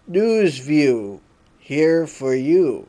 News View, here for you.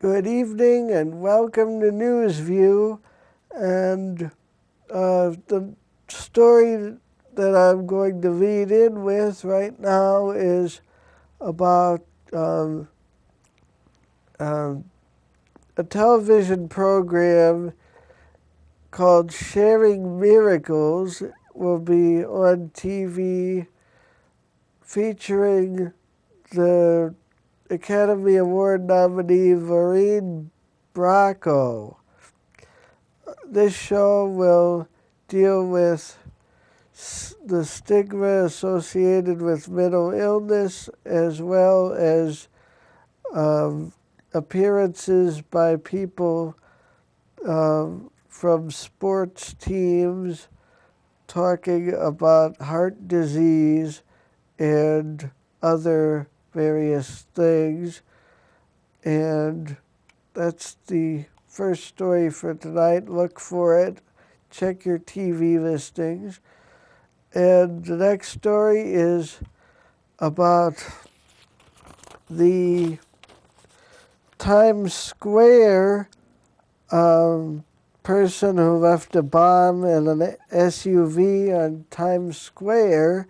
Good evening and welcome to News View. And the story that I'm going to lead in with right now is about a television program called Sharing Miracles will be on TV featuring the Academy Award nominee Maureen Bracco. This show will deal with the stigma associated with mental illness as well as appearances by people from sports teams talking about heart disease and other various things. And that's the first story for tonight. Look for it. Check your TV listings. And the next story is about the Times Square person who left a bomb in an SUV on Times Square.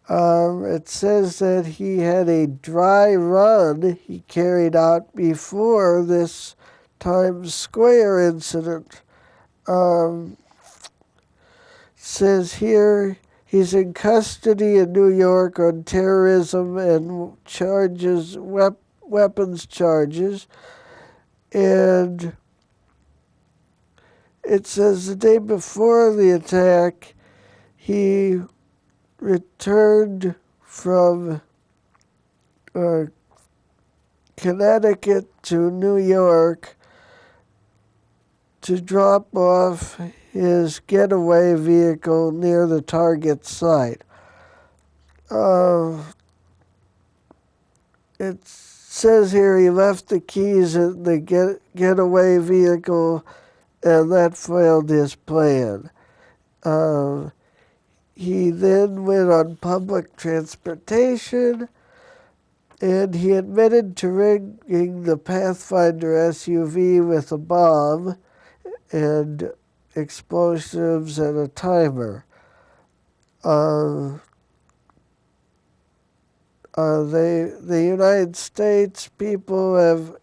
It says that he had a dry run he carried out before this Times Square incident. Says here he's in custody in New York on terrorism and charges, weapons charges. And it says the day before the attack, he returned from Connecticut to New York to drop off his getaway vehicle near the Target site. It says here he left the keys in the getaway vehicle and that foiled his plan. He then went on public transportation, and he admitted to rigging the Pathfinder SUV with a bomb and explosives and a timer. The United States people have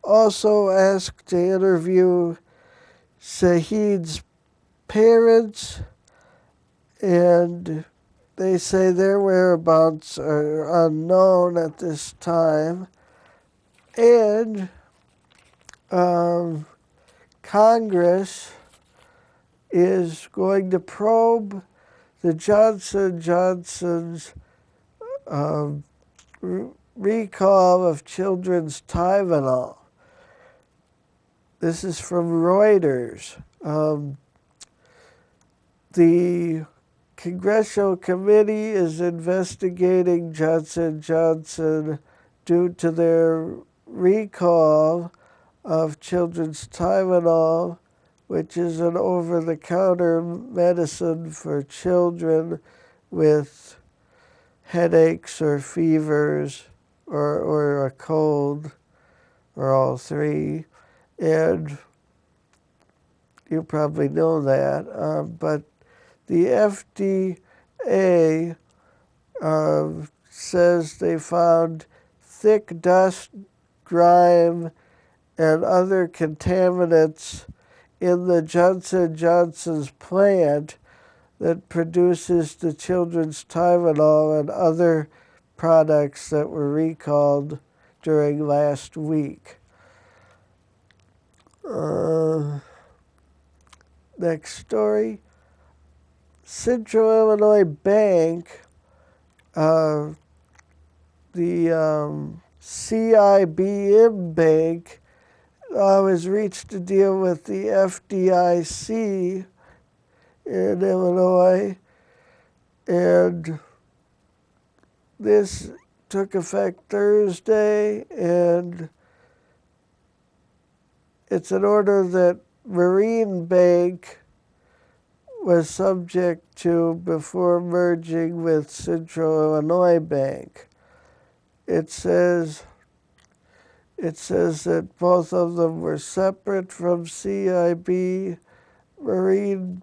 also asked to interview Shahid's parents, and they say their whereabouts are unknown at this time. And Congress is going to probe the Johnson & Johnson's recall of children's Tylenol. This is from Reuters. The Congressional Committee is investigating Johnson & Johnson due to their recall of children's Tylenol, which is an over-the-counter medicine for children with headaches or fevers or a cold. or all three, and you probably know that, but the FDA says they found thick dust, grime, and other contaminants in the Johnson & Johnson's plant that produces the children's Tylenol and other products that were recalled during last week. Next story. Central Illinois Bank, the CIBM Bank, has reached a deal with the FDIC in Illinois, and this took effect Thursday, and it's an order that Marine Bank was subject to before merging with Central Illinois Bank. It says that both of them were separate from CIB. Marine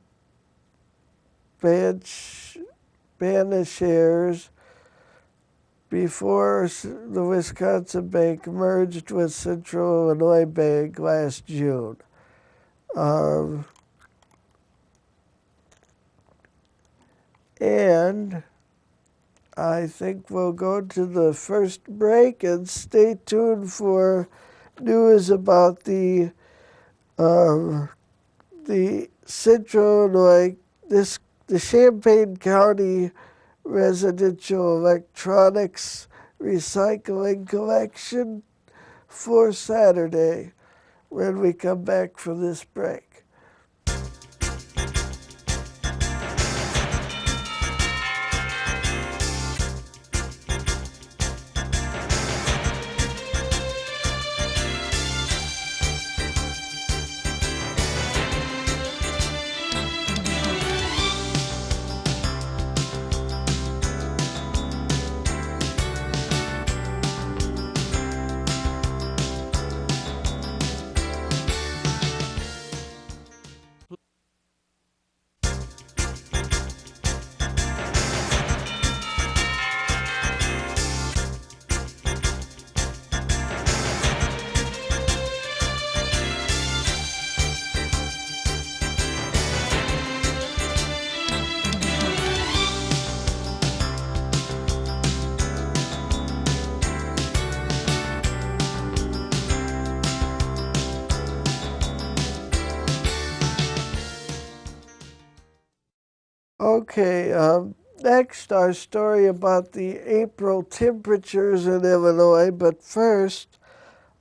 Banashares before the Wisconsin Bank merged with Central Illinois Bank last June. And I think we'll go to the first break and stay tuned for news about the Central Illinois, the Champaign County Residential Electronics Recycling Collection for Saturday when we come back from this break. Okay, next our story about the April temperatures in Illinois, but first,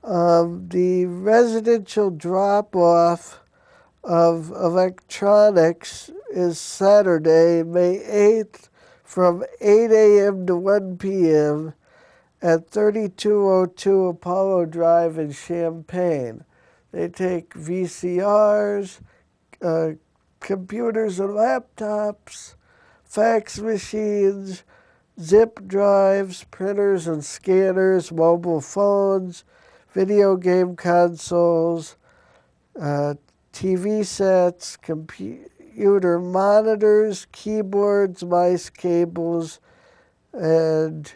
the residential drop-off of electronics is Saturday, May 8th, from 8 a.m. to 1 p.m. at 3202 Apollo Drive in Champaign. They take VCRs, computers and laptops, fax machines, zip drives, printers and scanners, mobile phones, video game consoles, TV sets, computer monitors, keyboards, mice, cables, and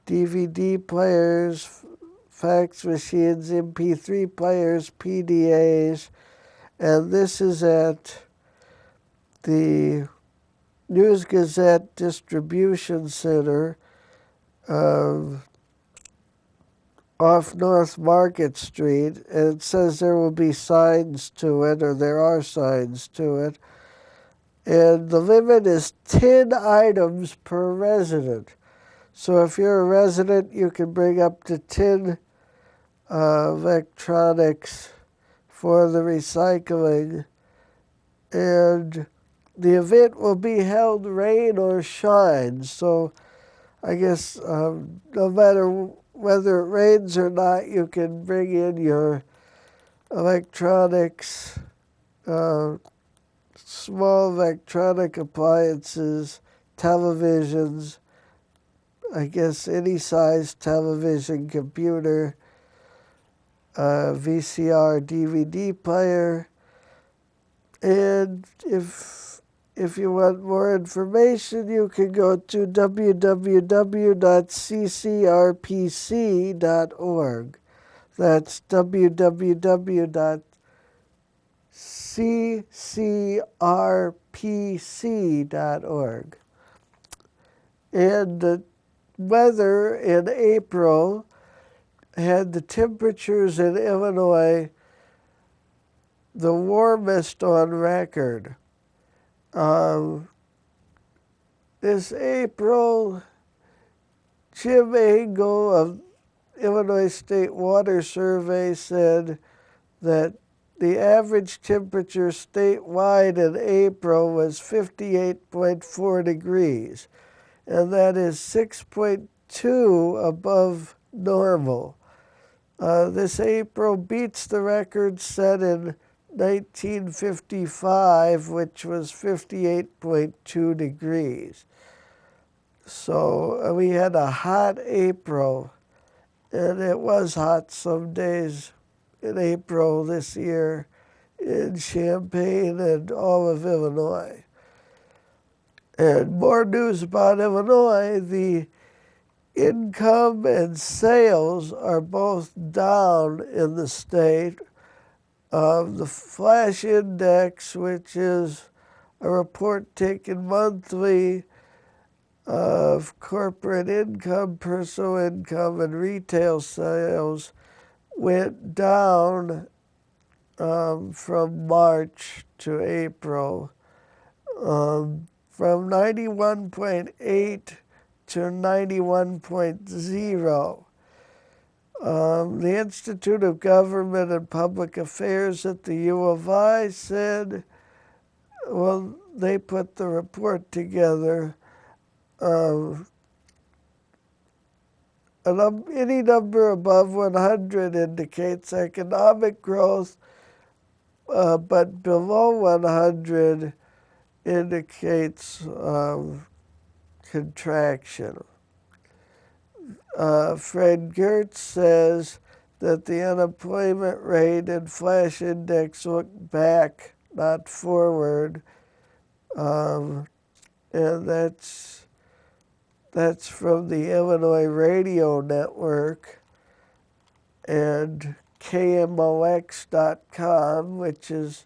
DVD players, fax machines, MP3 players, PDAs, and this is at the News Gazette Distribution Center off North Market Street, and it says there will be signs to it, or there are signs to it, and the limit is 10 items per resident. So if you're a resident, you can bring up to 10 electronics for the recycling, and the event will be held rain or shine. So I guess no matter whether it rains or not, you can bring in your electronics, small electronic appliances, televisions, I guess any size television, computer, VCR DVD player. And if you want more information, you can go to www.ccrpc.org. That's www.ccrpc.org. And the weather in April had the temperatures in Illinois the warmest on record. This April, Jim Engel of Illinois State Water Survey said that the average temperature statewide in April was 58.4 degrees, and that is 6.2 above normal. This April beats the record set in 1955, which was 58.2 degrees. So we had a hot April, and it was hot some days in April this year in Champaign and all of Illinois. And more news about Illinois, the income and sales are both down in the state. The Flash Index, which is a report taken monthly of corporate income, personal income, and retail sales, went down from March to April, from 91.8 to 91.0. The Institute of Government and Public Affairs at the U of I said, well, they put the report together. Any number above 100 indicates economic growth, but below 100 indicates contraction. Fred Gertz says that the unemployment rate and Flash Index look back, not forward, and that's from the Illinois Radio Network and KMOX.com, which is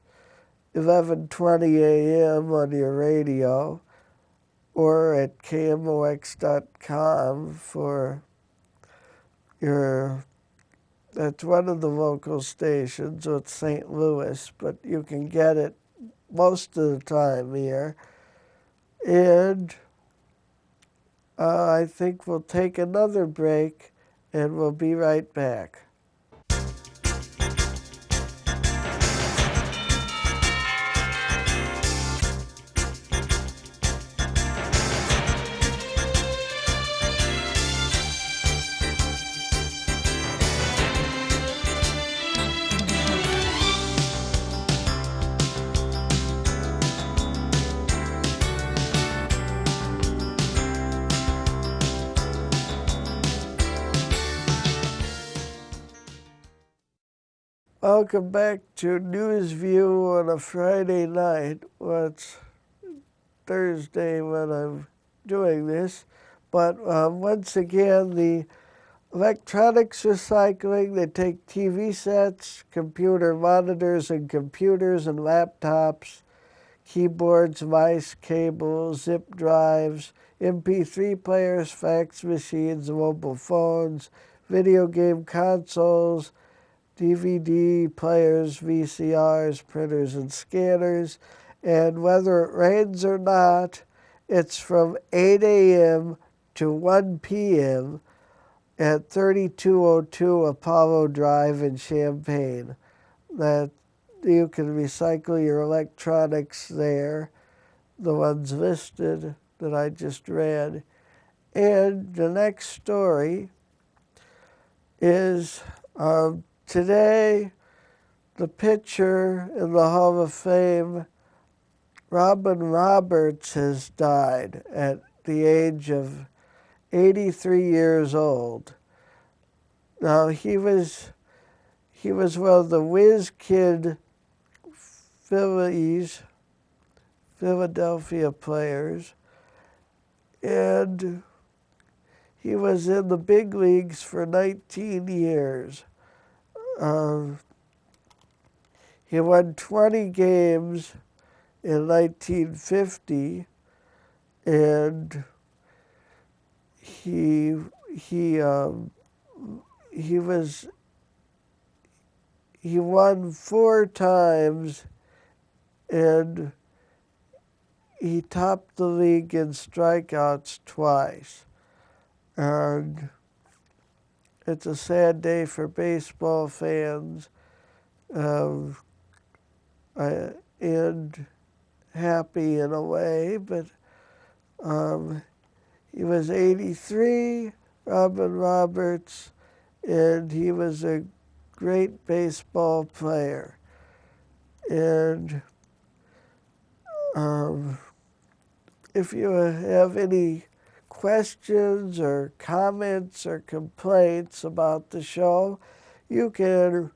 11:20 a.m. on your radio, or at KMOX.com for that's one of the local stations, so it's St. Louis, but you can get it most of the time here. And I think we'll take another break, and we'll be right back. Welcome back to News View on a Friday night. Well, it's Thursday when I'm doing this, but once again, the electronics recycling, they take TV sets, computer monitors and computers and laptops, keyboards, mice, cables, zip drives, MP3 players, fax machines, mobile phones, video game consoles, DVD players, VCRs, printers, and scanners. And whether it rains or not, it's from 8 a.m. to 1 p.m. at 3202 Apollo Drive in Champaign. That you can recycle your electronics there, the ones listed that I just read. And the next story is today, the pitcher in the Hall of Fame, Robin Roberts, has died at the age of 83 years old. Now, he he was one of the whiz kid Philadelphia players, and he was in the big leagues for 19 years. He won 20 games in 1950, and he won 4 times, and he topped the league in strikeouts twice. And it's a sad day for baseball fans, and happy in a way, but he was 83, Robin Roberts, and he was a great baseball player. And if you have any questions or comments or complaints about the show, you can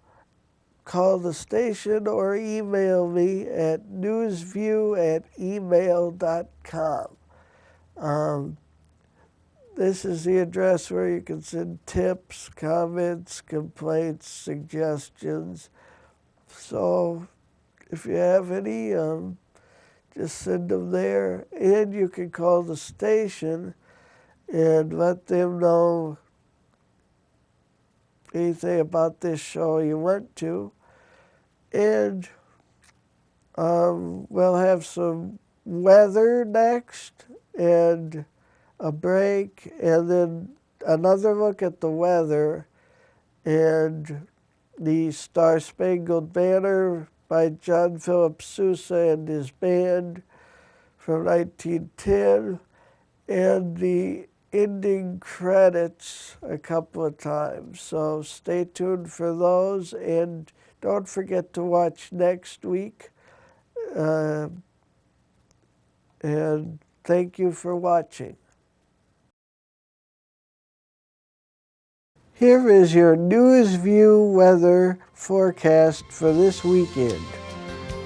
call the station or email me at newsview@email.com. This is the address where you can send tips, comments, complaints, suggestions. So if you have any, just send them there. And you can call the station and let them know anything about this show you want to. And we'll have some weather next, and a break, and then another look at the weather, and the Star Spangled Banner by John Philip Sousa and his band from 1910, and the ending credits a couple of times. So stay tuned for those, and don't forget to watch next week. And thank you for watching. Here is your NewsView weather forecast for this weekend.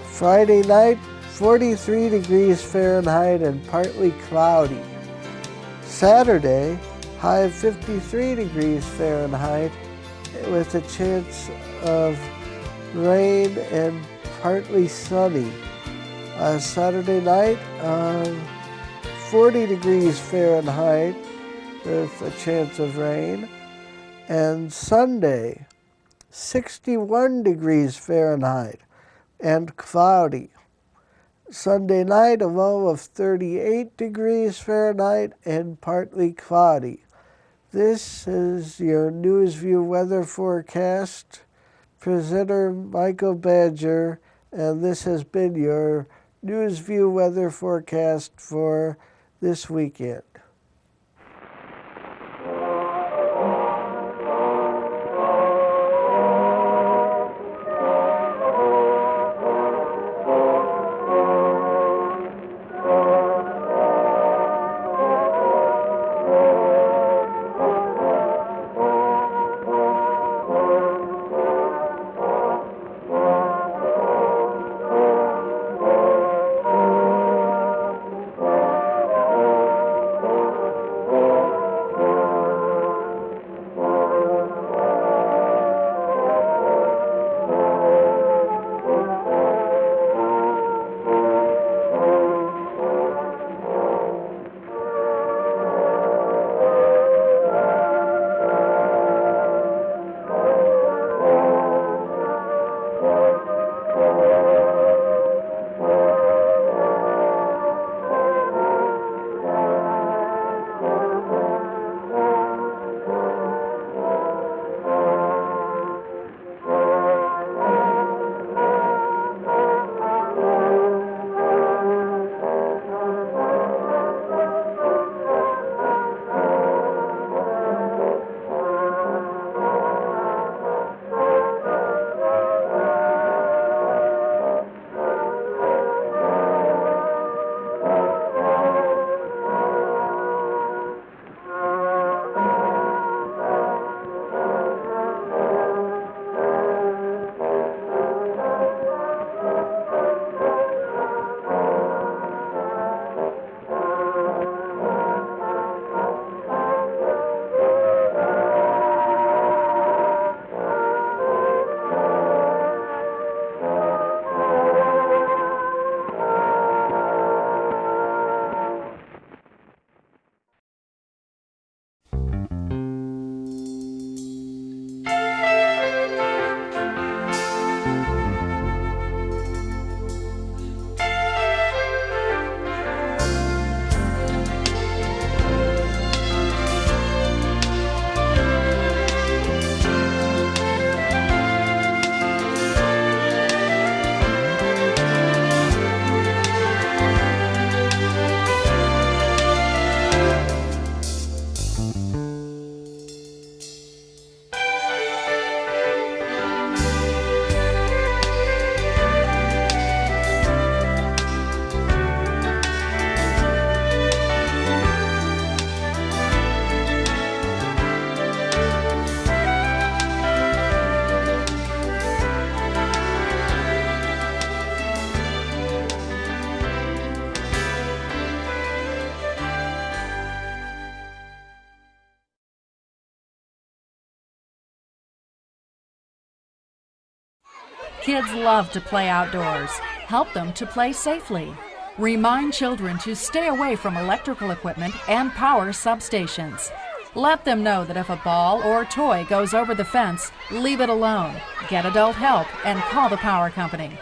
Friday night, 43 degrees Fahrenheit and partly cloudy. Saturday, high of 53 degrees Fahrenheit with a chance of rain and partly sunny. Saturday night, 40 degrees Fahrenheit with a chance of rain. And Sunday, 61 degrees Fahrenheit and cloudy. Sunday night, a low of 38 degrees Fahrenheit and partly cloudy. This is your NewsView weather forecast. Presenter Michael Badger, and this has been your NewsView weather forecast for this weekend. Kids love to play outdoors. Help them to play safely. Remind children to stay away from electrical equipment and power substations. Let them know that if a ball or toy goes over the fence, leave it alone, get adult help, and call the power company.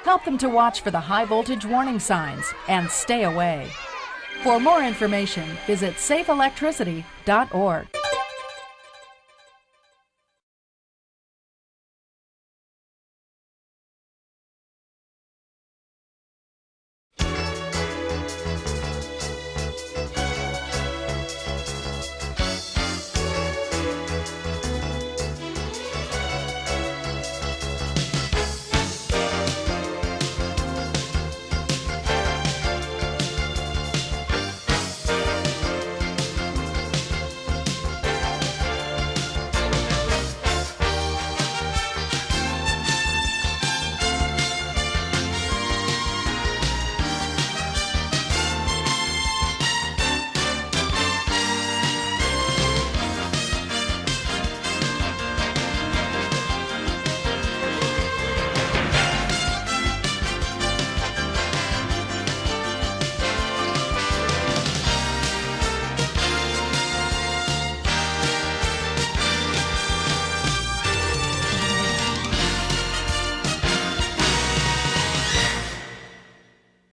Help them to watch for the high voltage warning signs and stay away. For more information, visit safeelectricity.org.